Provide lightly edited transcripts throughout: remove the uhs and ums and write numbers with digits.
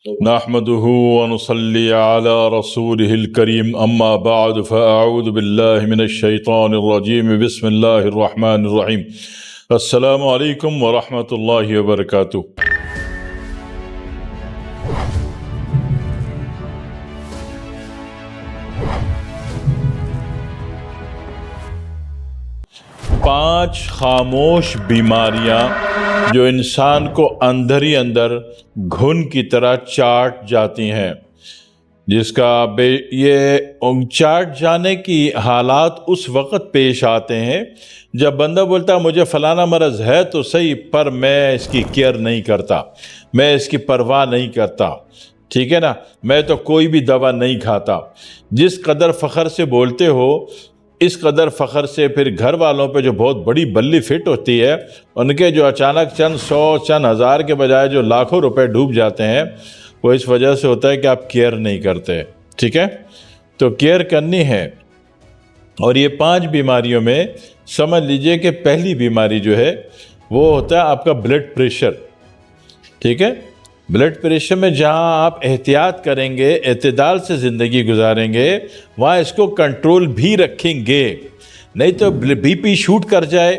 نحمده ونصلي على رسوله الكريم أما بعد فأعوذ بالله من الشيطان الرجيم بسم الله الرحمن الرحيم السلام عليكم ورحمة الله وبركاته۔ پانچ خاموش بیماریاں جو انسان کو اندر ہی اندر گھن کی طرح چاٹ جاتی ہیں، جس کا یہ چاٹ جانے کی حالات اس وقت پیش آتے ہیں جب بندہ بولتا ہے مجھے فلانا مرض ہے تو صحیح، پر میں اس کی کیئر نہیں کرتا، میں اس کی پرواہ نہیں کرتا، ٹھیک ہے نا، میں تو کوئی بھی دوا نہیں کھاتا۔ جس قدر فخر سے بولتے ہو اس قدر فخر سے پھر گھر والوں پہ جو بہت بڑی بلی فٹ ہوتی ہے، ان کے جو اچانک چند سو چند ہزار کے بجائے جو لاکھوں روپے ڈوب جاتے ہیں، وہ اس وجہ سے ہوتا ہے کہ آپ کیئر نہیں کرتے، ٹھیک ہے؟ تو کیئر کرنی ہے۔ اور یہ پانچ بیماریوں میں سمجھ لیجئے کہ پہلی بیماری جو ہے وہ ہوتا ہے آپ کا بلڈ پریشر، ٹھیک ہے؟ بلڈ پریشر میں جہاں آپ احتیاط کریں گے، اعتدال سے زندگی گزاریں گے، وہاں اس کو کنٹرول بھی رکھیں گے، نہیں تو بی پی شوٹ کر جائے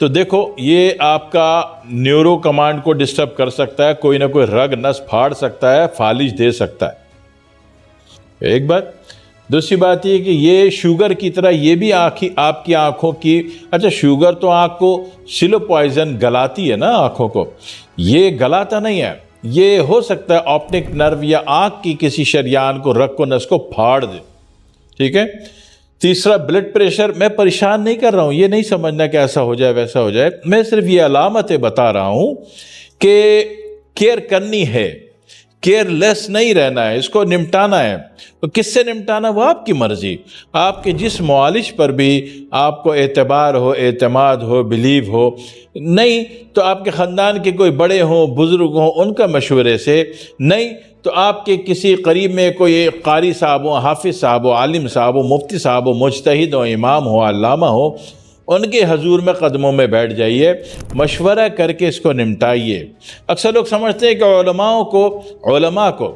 تو دیکھو یہ آپ کا نیورو کمانڈ کو ڈسٹرب کر سکتا ہے، کوئی نہ کوئی رگ نس پھاڑ سکتا ہے، فالج دے سکتا ہے، ایک بات۔ دوسری بات یہ کہ یہ شوگر کی طرح یہ بھی آپ کی آنکھوں کی، اچھا شوگر تو آنکھ کو سلو پوائزن گلاتی ہے نا آنکھوں کو، یہ گلاتا نہیں ہے، یہ ہو سکتا ہے آپٹک نرو یا آنکھ کی کسی شریان کو، رگ کو، نس کو پھاڑ دے، ٹھیک ہے؟ تیسرا بلڈ پریشر، میں پریشان نہیں کر رہا ہوں، یہ نہیں سمجھنا کہ ایسا ہو جائے ویسا ہو جائے، میں صرف یہ علامتیں بتا رہا ہوں کہ کیئر کرنی ہے، کیئر لیس نہیں رہنا ہے، اس کو نمٹانا ہے۔ تو کس سے نمٹانا؟ وہ آپ کی مرضی، آپ کے جس معالج پر بھی آپ کو اعتبار ہو، اعتماد ہو، بلیو ہو، نہیں تو آپ کے خاندان کے کوئی بڑے ہوں، بزرگ ہوں، ان کا مشورے سے، نہیں تو آپ کے کسی قریب میں کوئی قاری صاحب ہو، حافظ صاحب ہو، عالم صاحب ہو، مفتی صاحب ہو، مجتہد ہو، امام ہو، علامہ ہو، ان کے حضور میں قدموں میں بیٹھ جائیے، مشورہ کر کے اس کو نمٹائیے۔ اکثر لوگ سمجھتے ہیں کہ علماء کو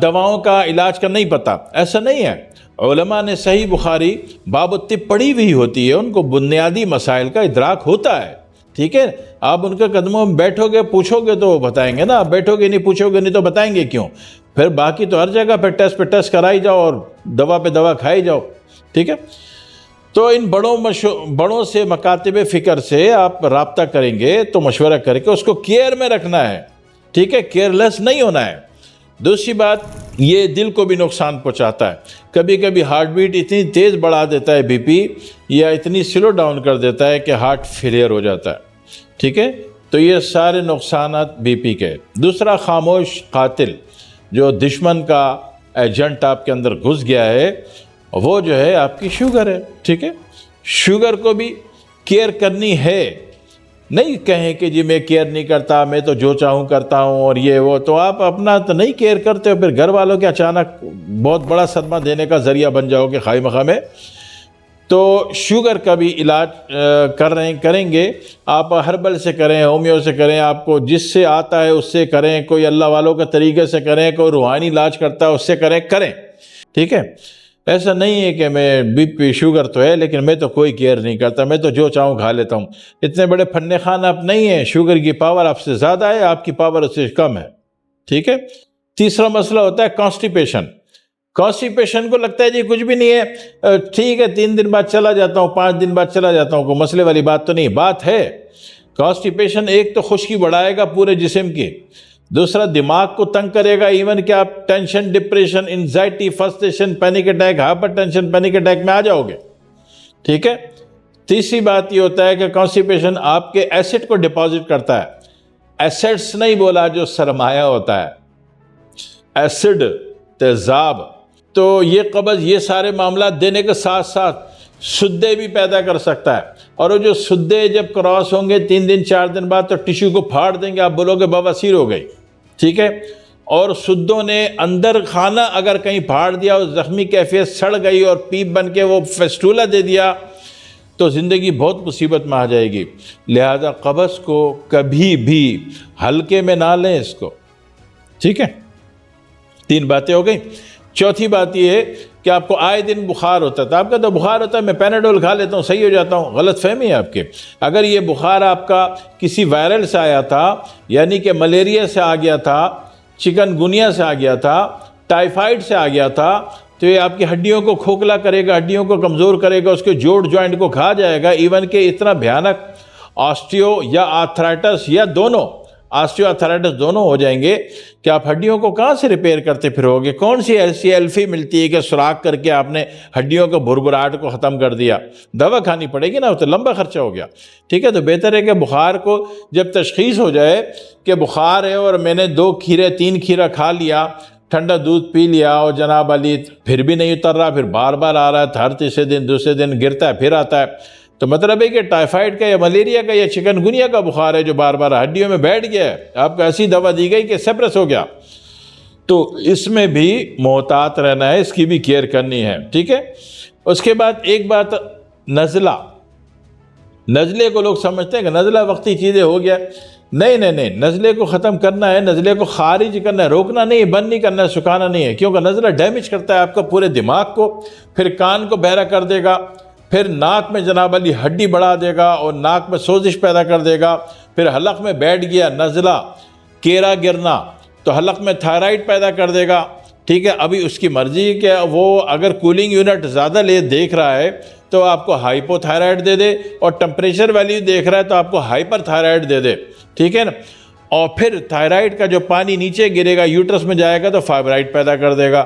دواؤں کا علاج کا نہیں پتہ، ایسا نہیں ہے۔ علماء نے صحیح بخاری باب الطب پڑھی ہوئی ہوتی ہے، ان کو بنیادی مسائل کا ادراک ہوتا ہے، ٹھیک ہے؟ آپ ان کے قدموں میں بیٹھو گے، پوچھو گے تو وہ بتائیں گے نا، آپ بیٹھو گے نہیں، پوچھو گے نہیں تو بتائیں گے کیوں؟ پھر باقی تو ہر جگہ پہ ٹیسٹ کرائی جاؤ اور دوا پہ دوا کھائی جاؤ، ٹھیک ہے؟ تو ان بڑوں سے مکاتب فکر سے آپ رابطہ کریں گے تو مشورہ کر کے اس کو کیئر میں رکھنا ہے، ٹھیک ہے؟ کیئر لیس نہیں ہونا ہے۔ دوسری بات، یہ دل کو بھی نقصان پہنچاتا ہے، کبھی کبھی ہارٹ بیٹ اتنی تیز بڑھا دیتا ہے بی پی، یا اتنی سلو ڈاؤن کر دیتا ہے کہ ہارٹ فیلئر ہو جاتا ہے، ٹھیک ہے؟ تو یہ سارے نقصانات بی پی کے۔ دوسرا خاموش قاتل، جو دشمن کا ایجنٹ آپ کے اندر گھس گیا ہے، وہ جو ہے آپ کی شوگر ہے، ٹھیک ہے؟ شوگر کو بھی کیئر کرنی ہے، نہیں کہیں کہ جی میں کیئر نہیں کرتا، میں تو جو چاہوں کرتا ہوں اور یہ وہ، تو آپ اپنا تو نہیں کیئر کرتے ہو، پھر گھر والوں کے اچانک بہت بڑا صدمہ دینے کا ذریعہ بن جاؤ گے خواہ مخواہ میں۔ تو شوگر کا بھی علاج کریں گے آپ، ہربل سے کریں، ہومیو سے کریں، آپ کو جس سے آتا ہے اس سے کریں، کوئی اللہ والوں کے طریقے سے کریں، کوئی روحانی علاج کرتا ہے اس سے کریں، ٹھیک ہے؟ ایسا نہیں ہے کہ میں بی پی شوگر تو ہے لیکن میں تو کوئی کیئر نہیں کرتا، میں تو جو چاہوں کھا لیتا ہوں۔ اتنے بڑے فن خان آپ نہیں ہیں، شوگر کی پاور آپ سے زیادہ ہے، آپ کی پاور اس سے کم ہے، ٹھیک ہے؟ تیسرا مسئلہ ہوتا ہے کانسٹیپیشن کو لگتا ہے جی کچھ بھی نہیں ہے، ٹھیک ہے 3 دن بعد چلا جاتا ہوں، 5 دن بعد چلا جاتا ہوں، کوئی مسئلے والی بات تو نہیں، بات ہے۔ کانسٹیپیشن ایک تو خشکی بڑھائے گا پورے جسم کی، دوسرا دماغ کو تنگ کرے گا، ایون کہ آپ tension, depression, anxiety, frustration, panic attack, hyper tension, panic attack میں آ جاؤ گے، ٹھیک ہے؟ تیسری بات یہ ہوتا ہے کہ کانسٹیپیشن آپ کے ایسڈ کو ڈپازٹ کرتا ہے، ایسڈس نہیں بولا جو سرمایہ ہوتا ہے، ایسڈ، تیزاب، تو یہ قبض، یہ سارے معاملات دینے کے ساتھ ساتھ سدے بھی پیدا کر سکتا ہے، اور وہ جو سدے جب کراس ہوں گے 3 دن 4 دن بعد تو ٹیشو کو پھاڑ دیں گے، آپ بولو گے بواسیر ہو گئی، ٹھیک ہے؟ اور سدوں نے اندر کھانا اگر کہیں پھاڑ دیا اور زخمی کیفیت سڑ گئی اور پیپ بن کے وہ فیسٹولا دے دیا تو زندگی بہت مصیبت میں آ جائے گی۔ لہذا قبض کو کبھی بھی ہلکے میں نہ لیں، اس کو ٹھیک ہے، 3 باتیں ہو گئی۔ چوتھی بات یہ ہے کہ آپ کو آئے دن بخار ہوتا تھا، آپ کا تو بخار ہوتا ہے میں پیناڈول کھا لیتا ہوں صحیح ہو جاتا ہوں، غلط فہمی ہے آپ کے۔ اگر یہ بخار آپ کا کسی وائرل سے آیا تھا، یعنی کہ ملیریا سے آ گیا تھا، چکن گنیا سے آ گیا تھا، ٹائیفائڈ سے آ گیا تھا، تو یہ آپ کی ہڈیوں کو کھوکھلا کرے گا، ہڈیوں کو کمزور کرے گا، اس کے جوڑ جوائنٹ کو کھا جائے گا، ایون کہ اتنا بھیانک آسٹیو یا آرتھرائٹس یا دونوں، آسٹیو آرتھرائٹس دونوں ہو جائیں گے کہ آپ ہڈیوں کو کہاں سے ریپیئر کرتے پھرو گے؟ کون سی ایسی الفی ملتی ہے کہ سوراخ کر کے آپ نے ہڈیوں کو بھربھراہٹ کو ختم کر دیا؟ دوا کھانی پڑے گی نا، تو لمبا خرچہ ہو گیا۔ ٹھیک ہے، تو بہتر ہے کہ بخار کو جب تشخیص ہو جائے کہ بخار ہے اور میں نے 2 کھیرے 3 کھیرا کھا لیا، ٹھنڈا دودھ پی لیا اور جناب علی پھر بھی نہیں اتر رہا، پھر بار بار آ رہا ہے، ہر تیسرے دن دوسرے دن گرتا ہے پھر آتا ہے، تو مطلب ہے کہ ٹائیفائڈ کا یا ملیریا کا یا چکن گنیا کا بخار ہے جو بار بار ہڈیوں میں بیٹھ گیا ہے، آپ کو ایسی دوا دی گئی کہ سپریس ہو گیا، تو اس میں بھی محتاط رہنا ہے، اس کی بھی کیئر کرنی ہے۔ ٹھیک ہے، اس کے بعد ایک بات، نزلہ، نزلے کو لوگ سمجھتے ہیں کہ نزلہ وقتی چیزیں ہو گیا، نہیں، نزلے کو ختم کرنا ہے، نزلے کو خارج کرنا ہے، روکنا نہیں ہے، بند نہیں کرنا ہے، سکھانا نہیں ہے، کیونکہ نزلہ ڈیمیج کرتا ہے آپ کا پورے دماغ کو، پھر کان کو بہرا کر دے گا، پھر ناک میں جناب علی ہڈی بڑھا دے گا اور ناک میں سوزش پیدا کر دے گا، پھر حلق میں بیٹھ گیا نزلہ، کیرا گرنا، تو حلق میں تھائرائیڈ پیدا کر دے گا۔ ٹھیک ہے، ابھی اس کی مرضی کہ وہ اگر کولنگ یونٹ زیادہ دیکھ رہا ہے تو آپ کو ہائپو تھائرائیڈ دے دے، اور ٹمپریچر ویلیو دیکھ رہا ہے تو آپ کو ہائپر تھائرائیڈ دے دے۔ ٹھیک ہے نا، اور پھر تھائرائیڈ کا جو پانی نیچے گرے گا یوٹرس میں جائے گا تو فائبرائڈ پیدا کر دے گا۔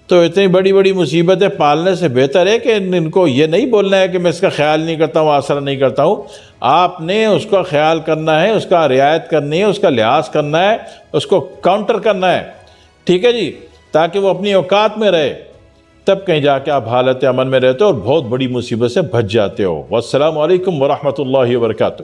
تو اتنی بڑی بڑی مصیبتیں پالنے سے بہتر ہے کہ ان کو یہ نہیں بولنا ہے کہ میں اس کا خیال نہیں کرتا ہوں، اثر نہیں کرتا ہوں۔ آپ نے اس کا خیال کرنا ہے، اس کا رعایت کرنی ہے، اس کا لحاظ کرنا ہے، اس کو کاؤنٹر کرنا ہے۔ ٹھیک ہے جی، تاکہ وہ اپنی اوقات میں رہے، تب کہیں جا کے آپ حالت امن میں رہتے ہو اور بہت بڑی مصیبت سے بچ جاتے ہو۔ والسلام علیکم ورحمۃ اللہ وبرکاتہ۔